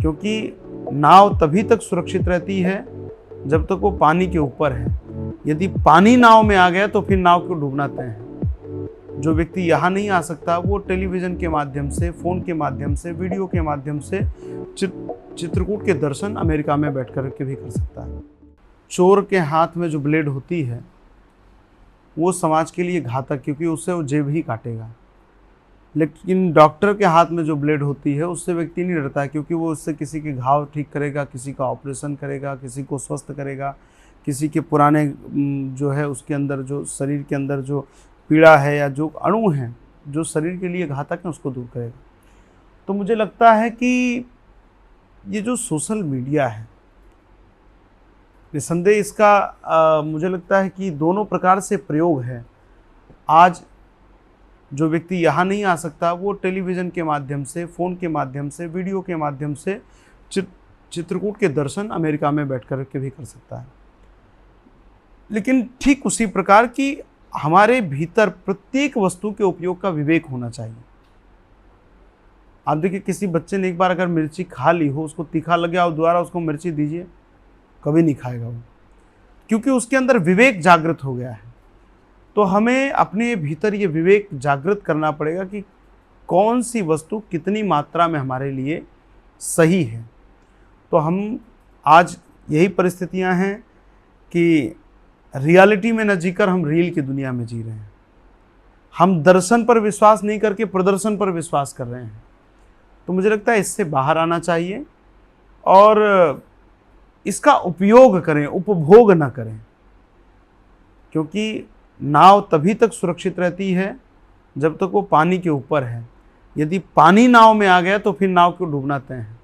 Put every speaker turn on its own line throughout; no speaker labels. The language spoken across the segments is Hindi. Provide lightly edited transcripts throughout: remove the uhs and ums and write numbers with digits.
क्योंकि नाव तभी तक सुरक्षित रहती है जब तक वो पानी के ऊपर है। यदि पानी नाव में आ गया तो फिर नाव को डूबना तय है। जो व्यक्ति यहाँ नहीं आ सकता वो टेलीविज़न के माध्यम से, फ़ोन के माध्यम से, वीडियो के माध्यम से चित्रकूट के दर्शन अमेरिका में बैठ कर के भी कर सकता है। चोर के हाथ में जो ब्लेड होती है वो समाज के लिए घातक, क्योंकि उससे वो जेब ही काटेगा। लेकिन डॉक्टर के हाथ में जो ब्लेड होती है उससे व्यक्ति नहीं डरता है, क्योंकि वो उससे किसी के घाव ठीक करेगा, किसी का ऑपरेशन करेगा, किसी को स्वस्थ करेगा, किसी के पुराने जो है उसके अंदर जो शरीर के अंदर जो पीड़ा है या जो अणु हैं जो शरीर के लिए घातक हैं उसको दूर करेगा। तो मुझे लगता है कि ये जो सोशल मीडिया है, निसंदेह इसका मुझे लगता है कि दोनों प्रकार से प्रयोग है। आज जो व्यक्ति यहाँ नहीं आ सकता वो टेलीविज़न के माध्यम से, फ़ोन के माध्यम से, वीडियो के माध्यम से चित्रकूट के दर्शन अमेरिका में बैठ कर के भी कर सकता है। लेकिन ठीक उसी प्रकार की हमारे भीतर प्रत्येक वस्तु के उपयोग का विवेक होना चाहिए। आप देखिए, किसी बच्चे ने एक बार अगर मिर्ची खा ली हो, उसको तीखा लग गया और दोबारा उसको मिर्ची दीजिए, कभी नहीं खाएगा वो, क्योंकि उसके अंदर विवेक जागृत हो गया है। तो हमें अपने भीतर ये विवेक जागृत करना पड़ेगा कि कौन सी वस्तु कितनी मात्रा में हमारे लिए सही है। तो हम आज यही परिस्थितियां हैं कि रियलिटी में न जीकर हम रील की दुनिया में जी रहे हैं। हम दर्शन पर विश्वास नहीं करके प्रदर्शन पर विश्वास कर रहे हैं। तो मुझे लगता है इससे बाहर आना चाहिए और इसका उपयोग करें, उपभोग ना करें, क्योंकि नाव तभी तक सुरक्षित रहती है जब तक वो पानी के ऊपर है। यदि पानी नाव में आ गया तो फिर नाव को डूबना तय है।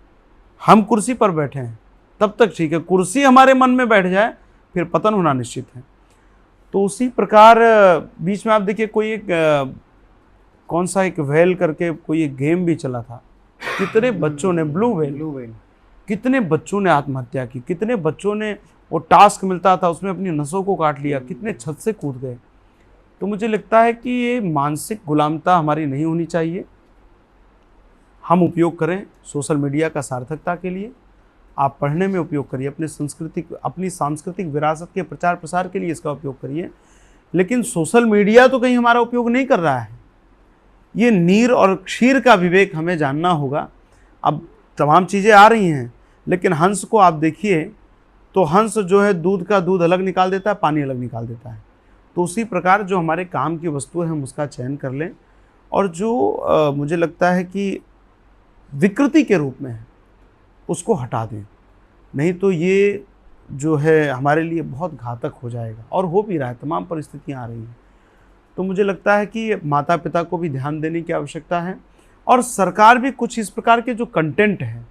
हम कुर्सी पर बैठे हैं तब तक ठीक है, कुर्सी हमारे मन में बैठ जाए फिर पतन होना निश्चित है। तो उसी प्रकार बीच में आप देखिए, कोई एक कौन सा एक व्हेल करके कोई एक गेम भी चला था, कितने बच्चों ने, ब्लू व्हेल, कितने बच्चों ने आत्महत्या की, कितने बच्चों ने, वो टास्क मिलता था उसमें अपनी नसों को काट लिया, कितने छत से कूद गए। तो मुझे लगता है कि ये मानसिक गुलामता हमारी नहीं होनी चाहिए। हम उपयोग करें सोशल मीडिया का सार्थकता के लिए। आप पढ़ने में उपयोग करिए, अपनी सांस्कृतिक विरासत के प्रचार प्रसार के लिए इसका उपयोग करिए। लेकिन सोशल मीडिया तो कहीं हमारा उपयोग नहीं कर रहा है। ये नीर और क्षीर का विवेक हमें जानना होगा। अब तमाम चीज़ें आ रही हैं, लेकिन हंस को आप देखिए तो हंस जो है दूध का दूध अलग निकाल देता है, पानी अलग निकाल देता है। तो उसी प्रकार जो हमारे काम की वस्तु है हम उसका चयन कर लें, और जो मुझे लगता है कि विकृति के रूप में है उसको हटा दें। नहीं तो ये जो है हमारे लिए बहुत घातक हो जाएगा, और हो भी रहा है, तमाम परिस्थितियाँ आ रही हैं। तो मुझे लगता है कि माता पिता को भी ध्यान देने की आवश्यकता है, और सरकार भी कुछ इस प्रकार के जो कंटेंट हैं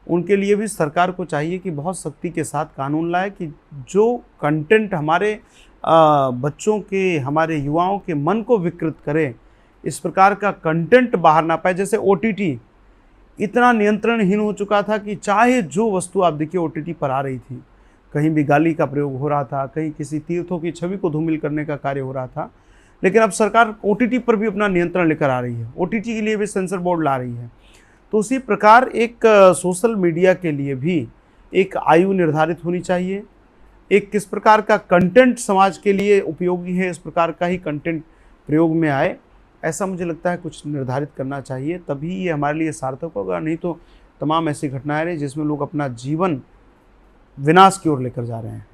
उनके लिए भी सरकार को चाहिए कि बहुत सख्ती के साथ कानून लाए कि जो कंटेंट हमारे बच्चों के, हमारे युवाओं के मन को विकृत करे, इस प्रकार का कंटेंट बाहर ना पाए। जैसे OTT इतना नियंत्रणहीन हो चुका था कि चाहे जो वस्तु आप देखिए OTT पर आ रही थी, कहीं भी गाली का प्रयोग हो रहा था, कहीं किसी तीर्थों की छवि को धूमिल करने का कार्य हो रहा था। लेकिन अब सरकार OTT पर भी अपना नियंत्रण लेकर आ रही है, OTT के लिए भी सेंसर बोर्ड ला रही है। तो उसी प्रकार एक सोशल मीडिया के लिए भी एक आयु निर्धारित होनी चाहिए। एक किस प्रकार का कंटेंट समाज के लिए उपयोगी है, इस प्रकार का ही कंटेंट प्रयोग में आए, ऐसा मुझे लगता है कुछ निर्धारित करना चाहिए। तभी ये हमारे लिए सार्थक होगा। नहीं तो तमाम ऐसी घटनाएं रही जिसमें लोग अपना जीवन विनाश की ओर लेकर जा रहे हैं।